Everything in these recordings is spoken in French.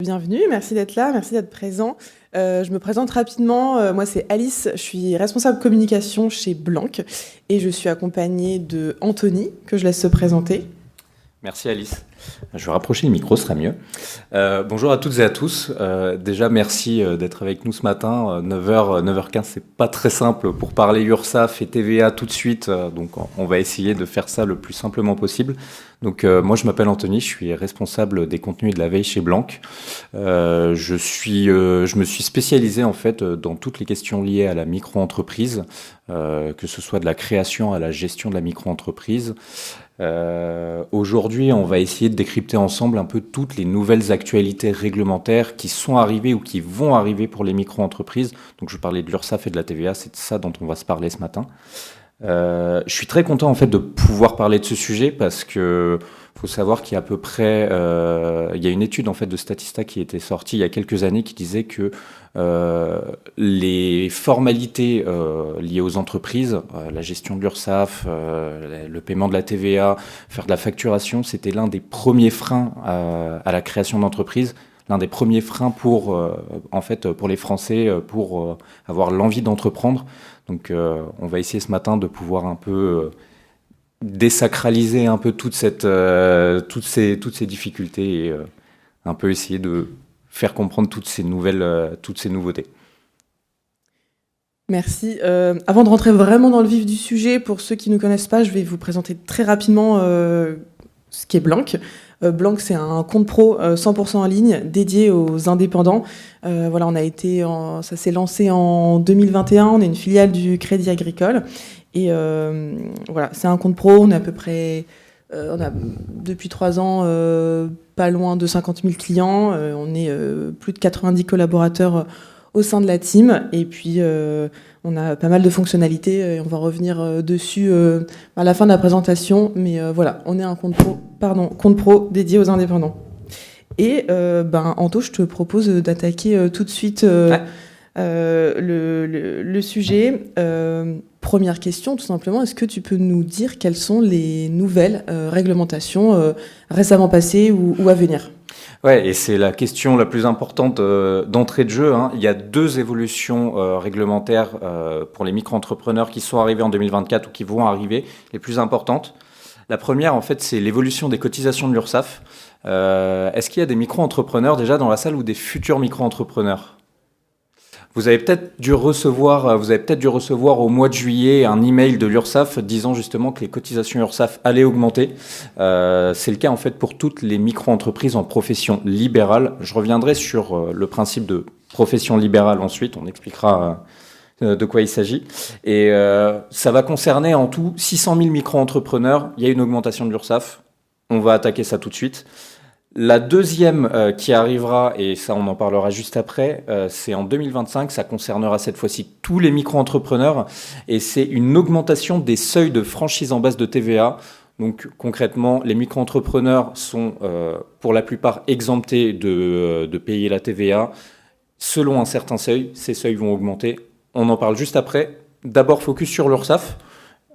Bienvenue, merci d'être là, merci d'être présent. Je me présente rapidement, moi c'est Alice, je suis responsable communication chez Blanc et je suis accompagnée de Anthony, que je laisse se présenter. Merci Alice. Je vais rapprocher le micro, ce sera mieux. Bonjour à toutes et à tous. Déjà, merci d'être avec nous ce matin. 9h, 9h15, c'est pas très simple pour parler URSSAF et TVA tout de suite. Donc, on va essayer de faire ça le plus simplement possible. Donc, moi, je m'appelle Anthony, je suis responsable des contenus et de la veille chez Blanc. Je me suis spécialisé en fait dans toutes les questions liées à la micro-entreprise, que ce soit de la création à la gestion de la micro-entreprise. Aujourd'hui, on va essayer de décrypter ensemble un peu toutes les nouvelles actualités réglementaires qui sont arrivées ou qui vont arriver pour les micro-entreprises. Donc, je parlais de l'URSSAF et de la TVA, c'est de ça dont on va se parler ce matin. Je suis très content en fait de pouvoir parler de ce sujet parce que faut savoir qu'il y a à peu près, il y a une étude en fait de Statista qui était sortie il y a quelques années qui disait que les formalités liées aux entreprises, la gestion de l'URSSAF, le paiement de la TVA, faire de la facturation, c'était l'un des premiers freins à la création d'entreprises, l'un des premiers freins pour en fait pour les Français pour avoir l'envie d'entreprendre. Donc on va essayer ce matin de pouvoir un peu désacraliser un peu toutes ces difficultés et un peu essayer de faire comprendre toutes ces nouveautés. Merci. Avant de rentrer vraiment dans le vif du sujet, pour ceux qui ne connaissent pas, je vais vous présenter très rapidement ce qu'est Blanc. Blanc, c'est un compte pro 100% en ligne dédié aux indépendants. Voilà, ça s'est lancé en 2021. On est une filiale du Crédit Agricole. Et voilà, c'est un compte pro. On est à peu près, on a depuis 3 ans pas loin de 50 000 clients. On est plus de 90 collaborateurs au sein de la team. Et puis on a pas mal de fonctionnalités. Et on va revenir dessus à la fin de la présentation. Mais voilà, on est un compte pro dédié aux indépendants. Et Anto, je te propose d'attaquer tout de suite le sujet. Première question, tout simplement, est-ce que tu peux nous dire quelles sont les nouvelles réglementations récemment passées ou à venir ? Ouais, et c'est la question la plus importante d'entrée de jeu. Il y a 2 évolutions réglementaires pour les micro-entrepreneurs qui sont arrivées en 2024 ou qui vont arriver, les plus importantes. La première, en fait, c'est l'évolution des cotisations de l'URSSAF. Est-ce qu'il y a des micro-entrepreneurs déjà dans la salle ou des futurs micro-entrepreneurs ? Vous avez peut-être dû recevoir au mois de juillet un email de l'URSSAF disant justement que les cotisations URSSAF allaient augmenter. C'est le cas en fait pour toutes les micro-entreprises en profession libérale. Je reviendrai sur le principe de profession libérale ensuite, on expliquera de quoi il s'agit. Et ça va concerner en tout 600 000 micro-entrepreneurs. Il y a une augmentation de l'URSSAF. On va attaquer ça tout de suite. La deuxième qui arrivera, et ça on en parlera juste après, c'est en 2025, ça concernera cette fois-ci tous les micro-entrepreneurs, et c'est une augmentation des seuils de franchise en base de TVA. Donc concrètement, les micro-entrepreneurs sont pour la plupart exemptés de payer la TVA. Selon un certain seuil, ces seuils vont augmenter. On en parle juste après. D'abord focus sur l'URSSAF.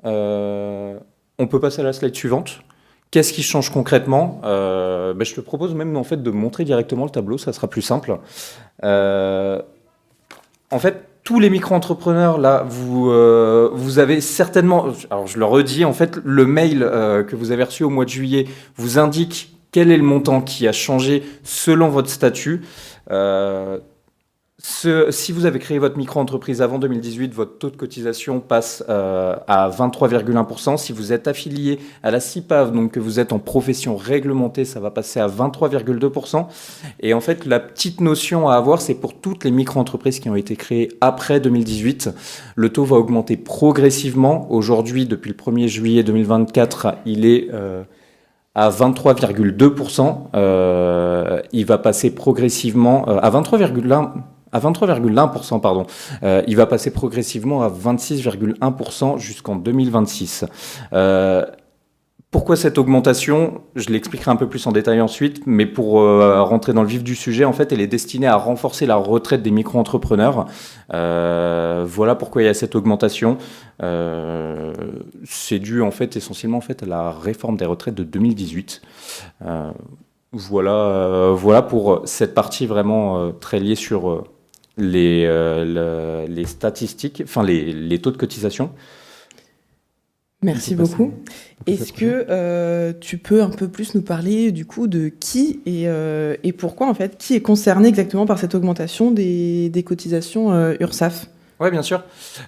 On peut passer à la slide suivante. Qu'est-ce qui change concrètement ? Je te propose même en fait de montrer directement le tableau, ça sera plus simple. En fait, tous les micro-entrepreneurs là, vous avez certainement, alors je le redis, en fait, le mail que vous avez reçu au mois de juillet vous indique quel est le montant qui a changé selon votre statut. Si vous avez créé votre micro-entreprise avant 2018, votre taux de cotisation passe à 23,1%. Si vous êtes affilié à la CIPAV, donc que vous êtes en profession réglementée, ça va passer à 23,2%. Et en fait, la petite notion à avoir, c'est pour toutes les micro-entreprises qui ont été créées après 2018. Le taux va augmenter progressivement. Aujourd'hui, depuis le 1er juillet 2024, il est à 23,2%. Il va passer progressivement à 23,1%, pardon. Il va passer progressivement à 26,1% jusqu'en 2026. Pourquoi cette augmentation ? Je l'expliquerai un peu plus en détail ensuite, mais pour rentrer dans le vif du sujet, en fait, elle est destinée à renforcer la retraite des micro-entrepreneurs. Voilà pourquoi il y a cette augmentation. C'est dû en fait essentiellement en fait à la réforme des retraites de 2018. Voilà pour cette partie vraiment très liée sur les statistiques, enfin les taux de cotisation. Merci beaucoup. Est-ce que tu peux un peu plus nous parler du coup de qui et pourquoi en fait, qui est concerné exactement par cette augmentation des cotisations URSSAF? Oui, bien sûr.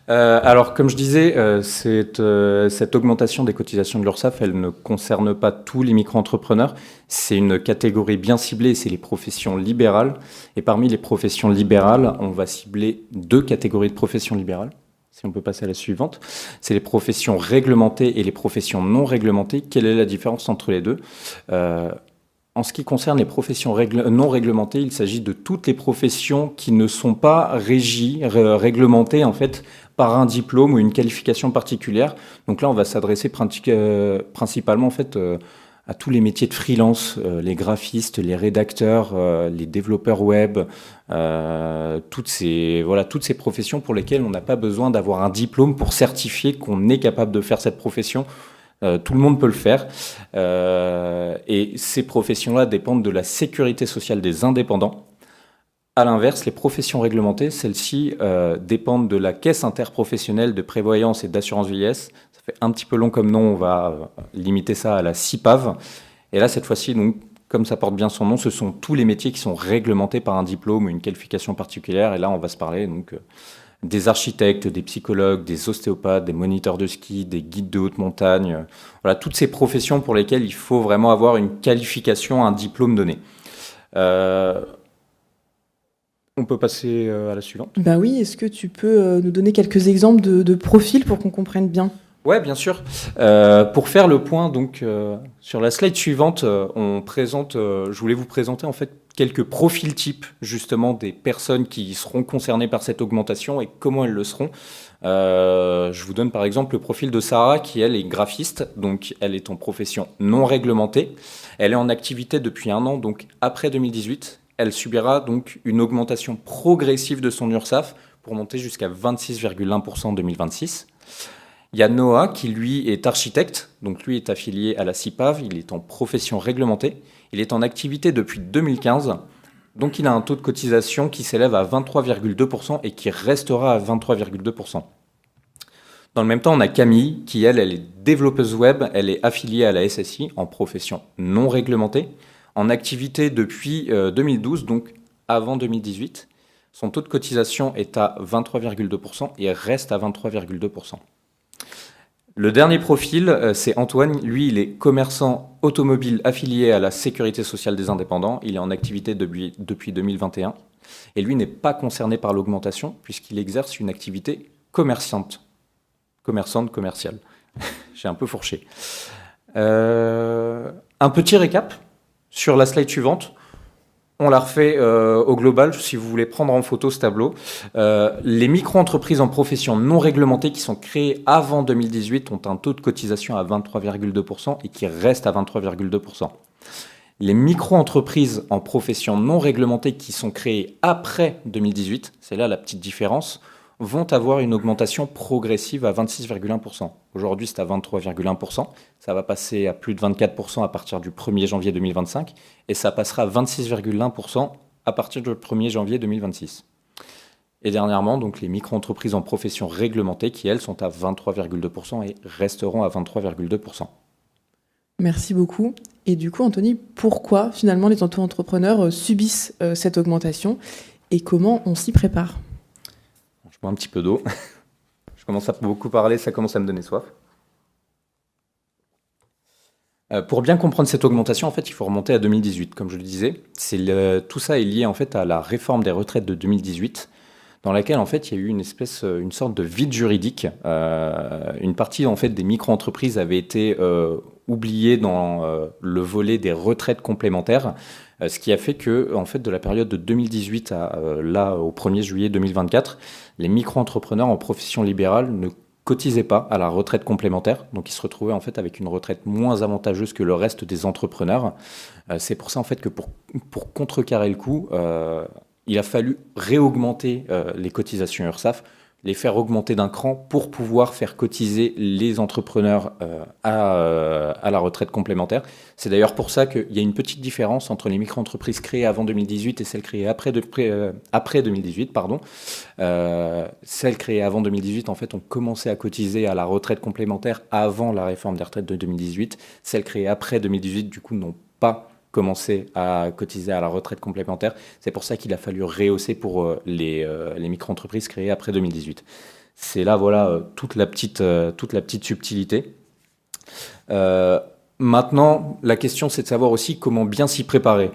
Alors, comme je disais, cette augmentation des cotisations de l'URSSAF, elle ne concerne pas tous les micro-entrepreneurs. C'est une catégorie bien ciblée, c'est les professions libérales. Et parmi les professions libérales, on va cibler 2 catégories de professions libérales. Si on peut passer à la suivante, c'est les professions réglementées et les professions non réglementées. Quelle est la différence entre les deux? En ce qui concerne les professions non réglementées, il s'agit de toutes les professions qui ne sont pas régies, réglementées en fait par un diplôme ou une qualification particulière. Donc là, on va s'adresser principalement en fait à tous les métiers de freelance, les graphistes, les rédacteurs, les développeurs web, toutes ces professions pour lesquelles on n'a pas besoin d'avoir un diplôme pour certifier qu'on est capable de faire cette profession. Tout le monde peut le faire. Et ces professions-là dépendent de la sécurité sociale des indépendants. À l'inverse, les professions réglementées, celles-ci dépendent de la Caisse interprofessionnelle de prévoyance et d'assurance vieillesse. Ça fait un petit peu long comme nom, on va limiter ça à la CIPAV. Et là, cette fois-ci, donc, comme ça porte bien son nom, ce sont tous les métiers qui sont réglementés par un diplôme ou une qualification particulière. Et là, on va se parler donc des architectes, des psychologues, des ostéopathes, des moniteurs de ski, des guides de haute montagne. Voilà, toutes ces professions pour lesquelles il faut vraiment avoir une qualification, un diplôme donné. On peut passer à la suivante. Bah oui, est-ce que tu peux nous donner quelques exemples de profils pour qu'on comprenne bien? Ouais, bien sûr. Pour faire le point, donc sur la slide suivante, je voulais vous présenter en fait quelques profils types justement des personnes qui seront concernées par cette augmentation et comment elles le seront. Je vous donne par exemple le profil de Sarah qui elle est graphiste, donc elle est en profession non réglementée. Elle est en activité depuis 1 an, donc après 2018. Elle subira donc une augmentation progressive de son URSSAF pour monter jusqu'à 26,1% en 2026. Il y a Noah qui, lui, est architecte, donc lui est affilié à la CIPAV, il est en profession réglementée, il est en activité depuis 2015, donc il a un taux de cotisation qui s'élève à 23,2% et qui restera à 23,2%. Dans le même temps, on a Camille qui, elle est développeuse web, elle est affiliée à la SSI en profession non réglementée, en activité depuis 2012, donc avant 2018. Son taux de cotisation est à 23,2% et reste à 23,2%. Le dernier profil, c'est Antoine. Lui, il est commerçant automobile affilié à la Sécurité sociale des indépendants. Il est en activité depuis 2021. Et lui n'est pas concerné par l'augmentation puisqu'il exerce une activité commerciale. J'ai un peu fourché. Un petit récap sur la slide suivante. On l'a refait au global, si vous voulez prendre en photo ce tableau. Les micro-entreprises en profession non réglementées qui sont créées avant 2018 ont un taux de cotisation à 23,2% et qui restent à 23,2%. Les micro-entreprises en profession non réglementées qui sont créées après 2018, c'est là la petite différence, vont avoir une augmentation progressive à 26,1%. Aujourd'hui, c'est à 23,1%. Ça va passer à plus de 24% à partir du 1er janvier 2025 et ça passera à 26,1% à partir du 1er janvier 2026. Et dernièrement, donc, les micro-entreprises en profession réglementée qui, elles, sont à 23,2% et resteront à 23,2%. Merci beaucoup. Et du coup, Anthony, pourquoi finalement les auto-entrepreneurs subissent cette augmentation et comment on s'y prépare? Je bois un petit peu d'eau. Je commence à beaucoup parler, ça commence à me donner soif. Pour bien comprendre cette augmentation, en fait, il faut remonter à 2018, comme je le disais. Tout ça est lié en fait à la réforme des retraites de 2018, dans laquelle en fait il y a eu une sorte de vide juridique. Une partie en fait des micro-entreprises avait été oubliée dans le volet des retraites complémentaires. Ce qui a fait que, en fait, de la période de 2018 à au 1er juillet 2024, les micro-entrepreneurs en profession libérale ne cotisaient pas à la retraite complémentaire. Donc, ils se retrouvaient en fait avec une retraite moins avantageuse que le reste des entrepreneurs. C'est pour ça en fait que pour contrecarrer le coup, il a fallu réaugmenter les cotisations URSSAF. les faire augmenter d'un cran pour pouvoir faire cotiser les entrepreneurs à la retraite complémentaire. C'est d'ailleurs pour ça qu'il y a une petite différence entre les micro-entreprises créées avant 2018 et celles créées après 2018. Celles créées avant 2018, en fait, ont commencé à cotiser à la retraite complémentaire avant la réforme des retraites de 2018. Celles créées après 2018, du coup, n'ont pas commencé à cotiser à la retraite complémentaire. C'est pour ça qu'il a fallu rehausser pour les micro-entreprises créées après 2018. C'est là, voilà, toute la petite subtilité. Maintenant, la question, c'est de savoir aussi comment bien s'y préparer.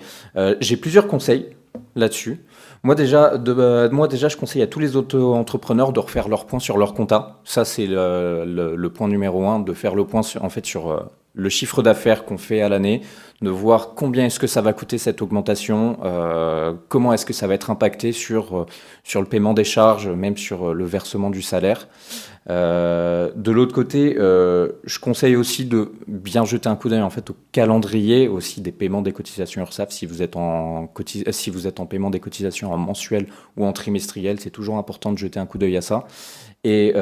J'ai plusieurs conseils là-dessus. Moi déjà, je conseille à tous les auto-entrepreneurs de refaire leur point sur leur compta. Ça, c'est le point numéro 1, de faire le point sur le chiffre d'affaires qu'on fait à l'année, de voir combien est-ce que ça va coûter cette augmentation, comment est-ce que ça va être impacté sur le paiement des charges, même sur le versement du salaire. De l'autre côté, je conseille aussi de bien jeter un coup d'œil en fait au calendrier aussi des paiements des cotisations URSSAF si vous êtes en paiement des cotisations en mensuel ou en trimestriel. C'est toujours important de jeter un coup d'œil à ça. Et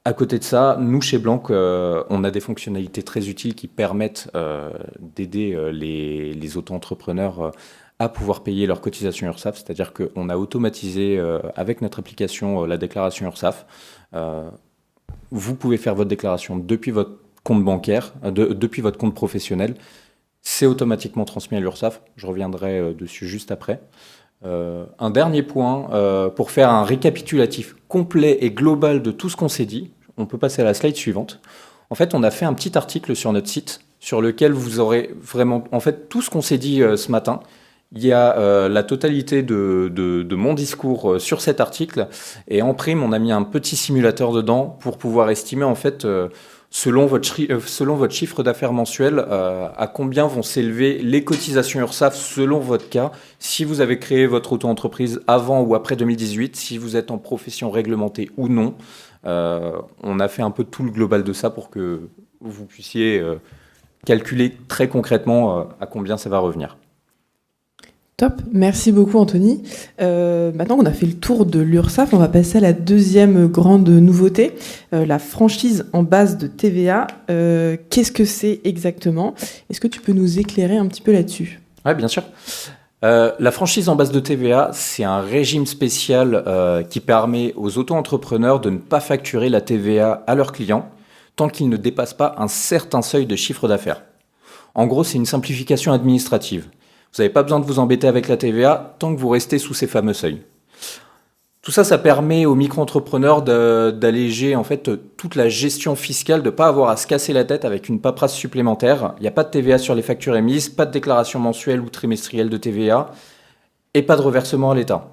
à côté de ça, nous, chez Blanc, on a des fonctionnalités très utiles qui permettent d'aider les auto-entrepreneurs à pouvoir payer leurs cotisations URSSAF. C'est-à-dire qu'on a automatisé avec notre application la déclaration URSSAF. Vous pouvez faire votre déclaration depuis votre compte bancaire, depuis votre compte professionnel. C'est automatiquement transmis à l'URSSAF. Je reviendrai dessus juste après. Un dernier point, pour faire un récapitulatif complet et global de tout ce qu'on s'est dit, on peut passer à la slide suivante. En fait, on a fait un petit article sur notre site sur lequel vous aurez vraiment, en fait, tout ce qu'on s'est dit ce matin. Il y a la totalité de mon discours sur cet article, et en prime, on a mis un petit simulateur dedans pour pouvoir estimer, en fait, selon votre chiffre d'affaires mensuel, à combien vont s'élever les cotisations URSSAF selon votre cas, si vous avez créé votre auto-entreprise avant ou après 2018, si vous êtes en profession réglementée ou non. On a fait un peu tout le global de ça pour que vous puissiez calculer très concrètement à combien ça va revenir. Top, merci beaucoup Anthony. Maintenant qu'on a fait le tour de l'URSSAF, on va passer à la deuxième grande nouveauté, la franchise en base de TVA. Qu'est-ce que c'est exactement ? Est-ce que tu peux nous éclairer un petit peu là-dessus ? Oui, bien sûr. La franchise en base de TVA, c'est un régime spécial qui permet aux auto-entrepreneurs de ne pas facturer la TVA à leurs clients tant qu'ils ne dépassent pas un certain seuil de chiffre d'affaires. En gros, c'est une simplification administrative. Vous n'avez pas besoin de vous embêter avec la TVA tant que vous restez sous ces fameux seuils. Tout ça, ça permet aux micro-entrepreneurs d'alléger en fait toute la gestion fiscale, de ne pas avoir à se casser la tête avec une paperasse supplémentaire. Il n'y a pas de TVA sur les factures émises, pas de déclaration mensuelle ou trimestrielle de TVA et pas de reversement à l'État.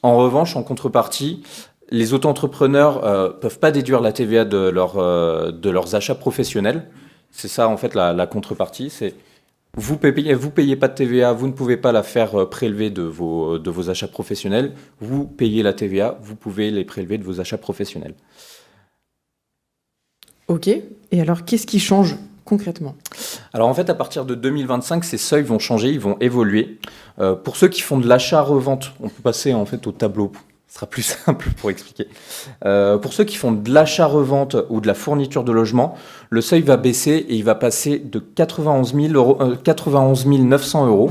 En revanche, en contrepartie, les auto-entrepreneurs peuvent pas déduire la TVA de leurs achats professionnels. C'est ça en fait la contrepartie, c'est vous payez pas de TVA, vous ne pouvez pas la faire prélever de vos achats professionnels. Vous payez la TVA, vous pouvez les prélever de vos achats professionnels. Ok, et alors qu'est-ce qui change concrètement ? Alors en fait, à partir de 2025, ces seuils vont changer, ils vont évoluer. Pour ceux qui font de l'achat-revente, on peut passer en fait au tableau. Ce sera plus simple pour expliquer. Pour ceux qui font de l'achat-revente ou de la fourniture de logement, le seuil va baisser et il va passer de 91 900 euros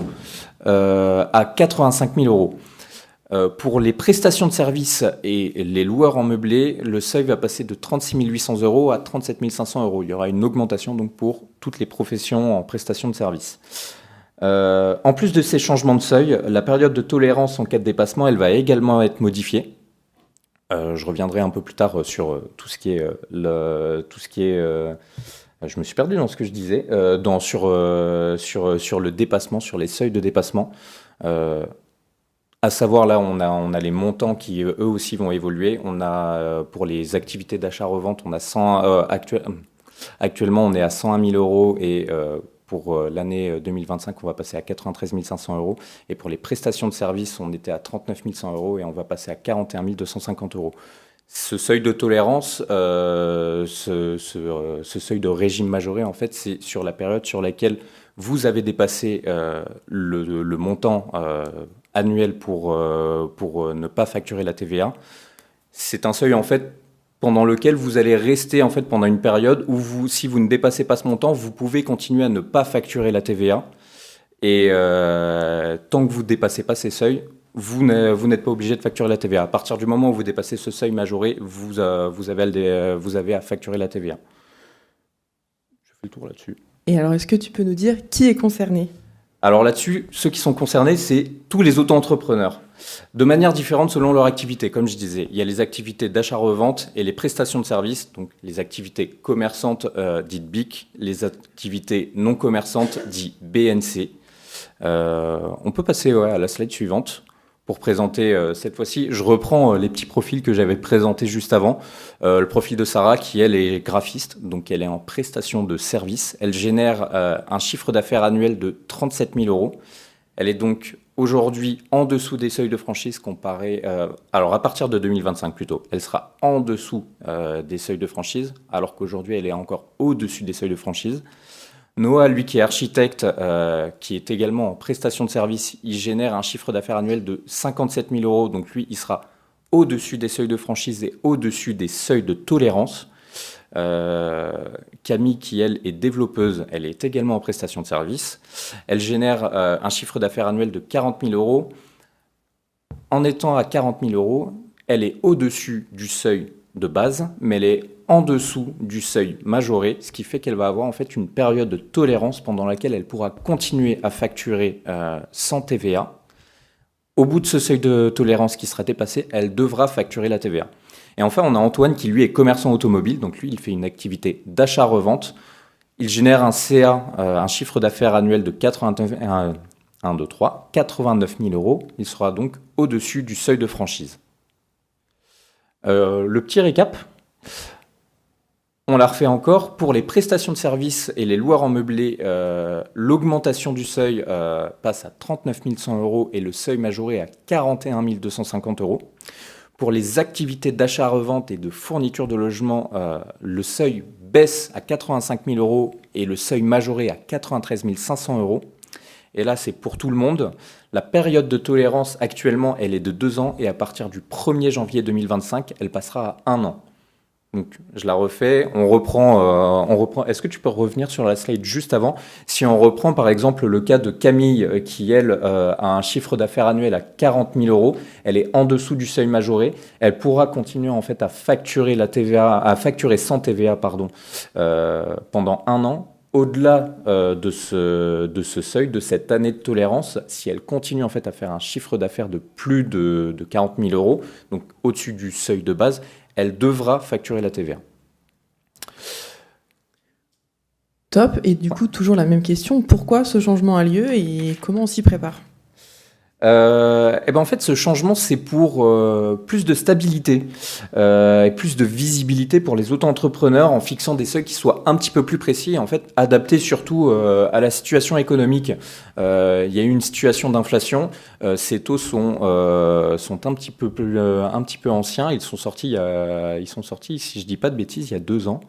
à 85 000 euros. Pour les prestations de services et les loueurs en meublé, le seuil va passer de 36 800 euros à 37 500 euros. Il y aura une augmentation donc pour toutes les professions en prestations de services. En plus de ces changements de seuil, la période de tolérance en cas de dépassement, elle va également être modifiée. Je reviendrai un peu plus tard sur tout ce qui est je me suis perdu dans ce que je disais, sur le dépassement, sur les seuils de dépassement. À savoir, là, on a les montants qui, eux aussi, vont évoluer. On a, pour les activités d'achat-revente, on a actuellement, on est à 101 000 euros et pour l'année 2025, on va passer à 93 500 euros. Et pour les prestations de services, on était à 39 100 euros et on va passer à 41 250 euros. Ce seuil de tolérance, ce seuil de régime majoré, en fait, c'est sur la période sur laquelle vous avez dépassé le montant annuel pour ne pas facturer la TVA. C'est un seuil en fait pendant lequel vous allez rester en fait pendant une période où si vous ne dépassez pas ce montant, vous pouvez continuer à ne pas facturer la TVA. Et tant que vous ne dépassez pas ces seuils, vous n'êtes pas obligé de facturer la TVA. À partir du moment où vous dépassez ce seuil majoré, vous avez à facturer la TVA. Je fais le tour là-dessus. Et alors, est-ce que tu peux nous dire qui est concerné ? Alors là-dessus, ceux qui sont concernés, c'est tous les auto-entrepreneurs. De manière différente selon leur activité, comme je disais. Il y a les activités d'achat-revente et les prestations de services, donc les activités commerçantes dites BIC, les activités non commerçantes dites BNC. On peut passer à la slide suivante pour présenter cette fois-ci. Je reprends les petits profils que j'avais présentés juste avant. Le profil de Sarah qui, elle, est graphiste, donc elle est en prestation de service. Elle génère un chiffre d'affaires annuel de 37 000 euros. Elle est donc aujourd'hui en dessous des seuils de franchise comparé... alors à partir de 2025 plutôt, elle sera en dessous des seuils de franchise, alors qu'aujourd'hui elle est encore au-dessus des seuils de franchise. Noah, lui qui est architecte, qui est également en prestation de service, il génère un chiffre d'affaires annuel de 57 000 euros. Donc lui, il sera au-dessus des seuils de franchise et au-dessus des seuils de tolérance. Camille, qui elle est développeuse, elle est également en prestation de service. Elle génère un chiffre d'affaires annuel de 40 000 euros. En étant à 40 000 euros, elle est au-dessus du seuil de base, mais elle est en dessous du seuil majoré, ce qui fait qu'elle va avoir en fait une période de tolérance pendant laquelle elle pourra continuer à facturer sans TVA. Au bout de ce seuil de tolérance qui sera dépassé, elle devra facturer la TVA. Et enfin, on a Antoine qui lui est commerçant automobile, donc lui il fait une activité d'achat-revente. Il génère un CA, un chiffre d'affaires annuel de 89 000 euros. Il sera donc au-dessus du seuil de franchise. Le petit récap. On la refait encore. Pour les prestations de services et les loueurs en meublé, l'augmentation du seuil passe à 39 100 euros et le seuil majoré à 41 250 euros. Pour les activités d'achat-revente et de fourniture de logement, le seuil baisse à 85 000 euros et le seuil majoré à 93 500 euros. Et là, c'est pour tout le monde. La période de tolérance, actuellement, elle est de 2 ans et à partir du 1er janvier 2025, elle passera à 1 an. Donc, je la refais, on reprend. Est-ce que tu peux revenir sur la slide juste avant ? Si on reprend par exemple le cas de Camille qui, elle, a un chiffre d'affaires annuel à 40 000 euros, elle est en dessous du seuil majoré, elle pourra continuer en fait à facturer sans TVA pendant 1 an. Au-delà de ce seuil, de cette année de tolérance, si elle continue en fait à faire un chiffre d'affaires de plus de 40 000 euros, donc au-dessus du seuil de base, elle devra facturer la TVA. Top. Et du coup, toujours la même question. Pourquoi ce changement a lieu et comment on s'y prépare ? En fait, ce changement, c'est pour plus de stabilité et plus de visibilité pour les auto-entrepreneurs en fixant des seuils qui soient un petit peu plus précis et en fait adaptés surtout à la situation économique. Il y a eu une situation d'inflation. Ces taux sont un petit peu anciens. Ils sont sortis, si je dis pas de bêtises, il y a 2 ans.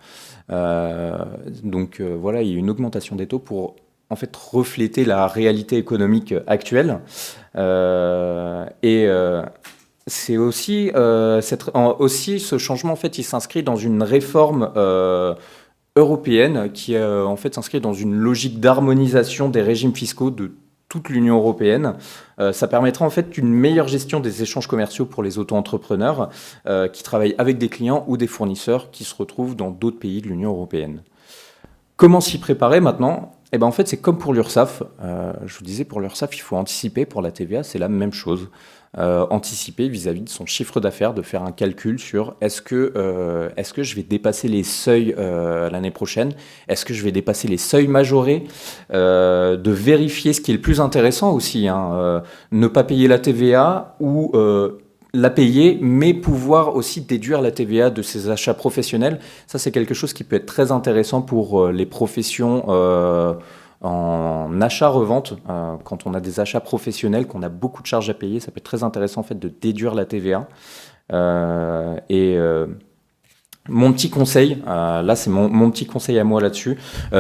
Voilà, il y a eu une augmentation des taux pour en fait refléter la réalité économique actuelle. C'est aussi, ce changement en fait, il s'inscrit dans une réforme européenne qui en fait s'inscrit dans une logique d'harmonisation des régimes fiscaux de toute l'Union européenne. Ça permettra en fait une meilleure gestion des échanges commerciaux pour les auto-entrepreneurs qui travaillent avec des clients ou des fournisseurs qui se retrouvent dans d'autres pays de l'Union européenne. Comment s'y préparer maintenant ? En fait, c'est comme pour l'URSSAF. Je vous disais, pour l'URSSAF, il faut anticiper. Pour la TVA, c'est la même chose. Anticiper vis-à-vis de son chiffre d'affaires, de faire un calcul sur est-ce que je vais dépasser les seuils l'année prochaine ? Est-ce que je vais dépasser les seuils majorés ? De vérifier ce qui est le plus intéressant aussi. Ne pas payer la TVA ou... la payer, mais pouvoir aussi déduire la TVA de ses achats professionnels. Ça, c'est quelque chose qui peut être très intéressant pour les professions en achat-revente. Quand on a des achats professionnels, qu'on a beaucoup de charges à payer, ça peut être très intéressant en fait, de déduire la TVA. Mon petit conseil, là c'est mon petit conseil à moi là-dessus,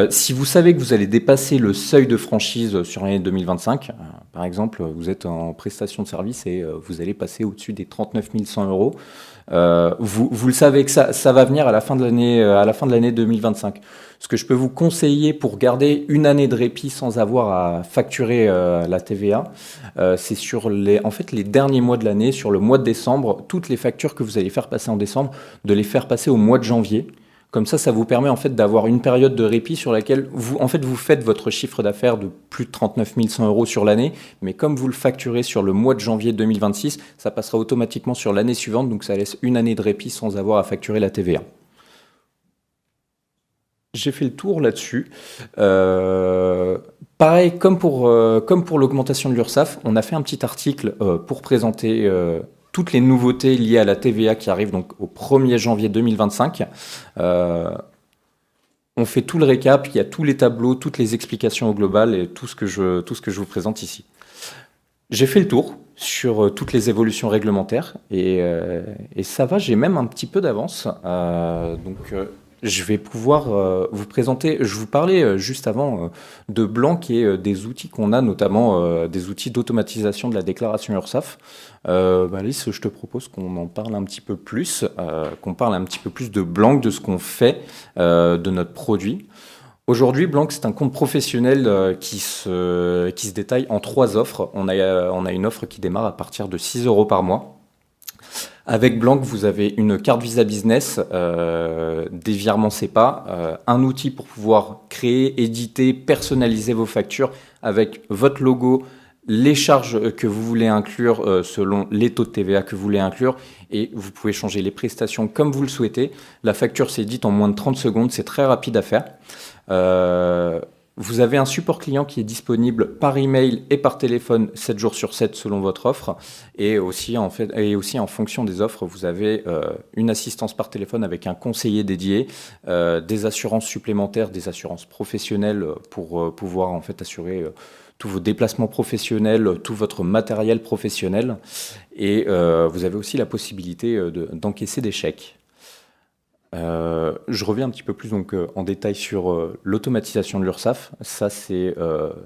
si vous savez que vous allez dépasser le seuil de franchise sur l'année 2025, par exemple vous êtes en prestation de service et vous allez passer au-dessus des 39 100 euros, vous le savez que ça va venir à la fin de l'année 2025. Ce que je peux vous conseiller pour garder une année de répit sans avoir à facturer la TVA, c'est sur les derniers mois de l'année, sur le mois de décembre, toutes les factures que vous allez faire passer en décembre, de les faire passer au mois de janvier. Comme ça vous permet en fait d'avoir une période de répit sur laquelle vous faites votre chiffre d'affaires de plus de 39 100 euros sur l'année, mais comme vous le facturez sur le mois de janvier 2026, ça passera automatiquement sur l'année suivante, donc ça laisse une année de répit sans avoir à facturer la TVA. J'ai fait le tour là-dessus. Pareil, comme pour l'augmentation de l'URSSAF, on a fait un petit article pour présenter toutes les nouveautés liées à la TVA qui arrivent donc au 1er janvier 2025. On fait tout le récap, il y a tous les tableaux, toutes les explications au global et tout ce que je vous présente ici. J'ai fait le tour sur toutes les évolutions réglementaires et ça va, j'ai même un petit peu d'avance. Je vais pouvoir vous présenter, je vous parlais juste avant de Blanc et des outils qu'on a, notamment des outils d'automatisation de la déclaration URSSAF. Alice, je te propose qu'on en parle un petit peu plus, qu'on parle un petit peu plus de Blanc, de ce qu'on fait, de notre produit. Aujourd'hui, Blanc, c'est un compte professionnel qui se détaille en 3 offres. On a une offre qui démarre à partir de 6 euros par mois. Avec Blanc, vous avez une carte Visa Business, des virements SEPA, un outil pour pouvoir créer, éditer, personnaliser vos factures avec votre logo, les charges que vous voulez inclure selon les taux de TVA que vous voulez inclure, et vous pouvez changer les prestations comme vous le souhaitez. La facture s'édite en moins de 30 secondes, c'est très rapide à faire. Vous avez un support client qui est disponible par email et par téléphone 7 jours sur 7 selon votre offre. Et aussi en fonction des offres, vous avez une assistance par téléphone avec un conseiller dédié, des assurances supplémentaires, des assurances professionnelles pour pouvoir en fait assurer tous vos déplacements professionnels, tout votre matériel professionnel. Et vous avez aussi la possibilité d'encaisser des chèques. Je reviens un petit peu plus donc, en détail sur l'automatisation de l'URSSAF. Ça, c'est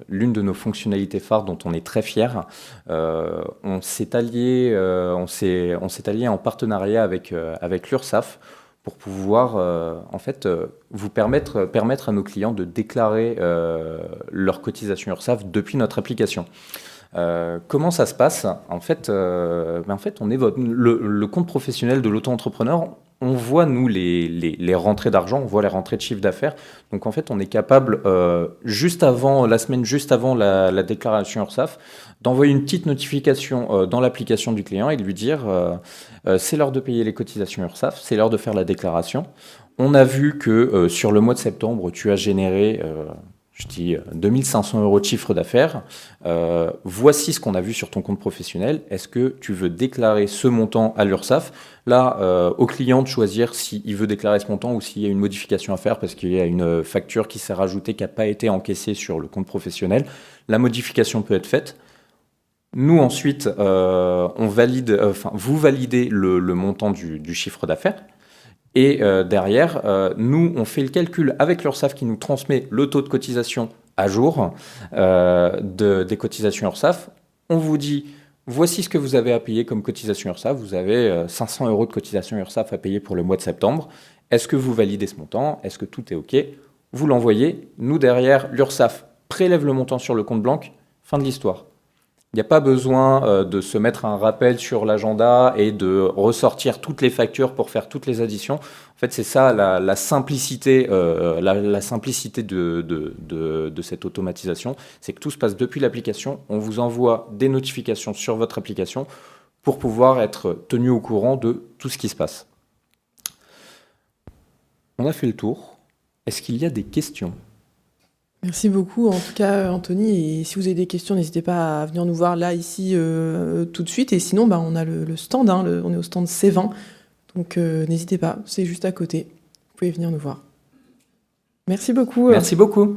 l'une de nos fonctionnalités phares dont on est très fier. On s'est allié en partenariat avec l'URSSAF pour pouvoir vous permettre à nos clients de déclarer leur cotisation URSSAF depuis notre application. Comment ça se passe ? En fait, on est le compte professionnel de l'auto-entrepreneur. On voit, nous, les rentrées d'argent, on voit les rentrées de chiffre d'affaires. Donc, en fait, on est capable, la semaine juste avant la déclaration URSSAF, d'envoyer une petite notification dans l'application du client et de lui dire c'est l'heure de payer les cotisations URSSAF, c'est l'heure de faire la déclaration. On a vu que sur le mois de septembre, tu as généré... 2500 euros de chiffre d'affaires. Voici ce qu'on a vu sur ton compte professionnel. Est-ce que tu veux déclarer ce montant à l'URSSAF ? Là, au client de choisir s'il veut déclarer ce montant ou s'il y a une modification à faire parce qu'il y a une facture qui s'est rajoutée qui n'a pas été encaissée sur le compte professionnel. La modification peut être faite. Nous, ensuite, vous validez le montant du chiffre d'affaires. Et derrière, nous, on fait le calcul avec l'URSSAF qui nous transmet le taux de cotisation à jour des cotisations URSSAF. On vous dit, voici ce que vous avez à payer comme cotisation URSSAF. Vous avez 500 euros de cotisation URSSAF à payer pour le mois de septembre. Est-ce que vous validez ce montant ? Est-ce que tout est OK ? Vous l'envoyez. Nous, derrière, l'URSSAF prélève le montant sur le compte Blanc. Fin de l'histoire. Il n'y a pas besoin de se mettre un rappel sur l'agenda et de ressortir toutes les factures pour faire toutes les additions. En fait, c'est ça la simplicité, la simplicité de cette automatisation. C'est que tout se passe depuis l'application. On vous envoie des notifications sur votre application pour pouvoir être tenu au courant de tout ce qui se passe. On a fait le tour. Est-ce qu'il y a des questions ? Merci beaucoup, en tout cas, Anthony. Et si vous avez des questions, n'hésitez pas à venir nous voir là, ici, tout de suite. Et sinon, on a le stand, on est au stand C20. Donc, n'hésitez pas, c'est juste à côté. Vous pouvez venir nous voir. Merci beaucoup. Merci beaucoup.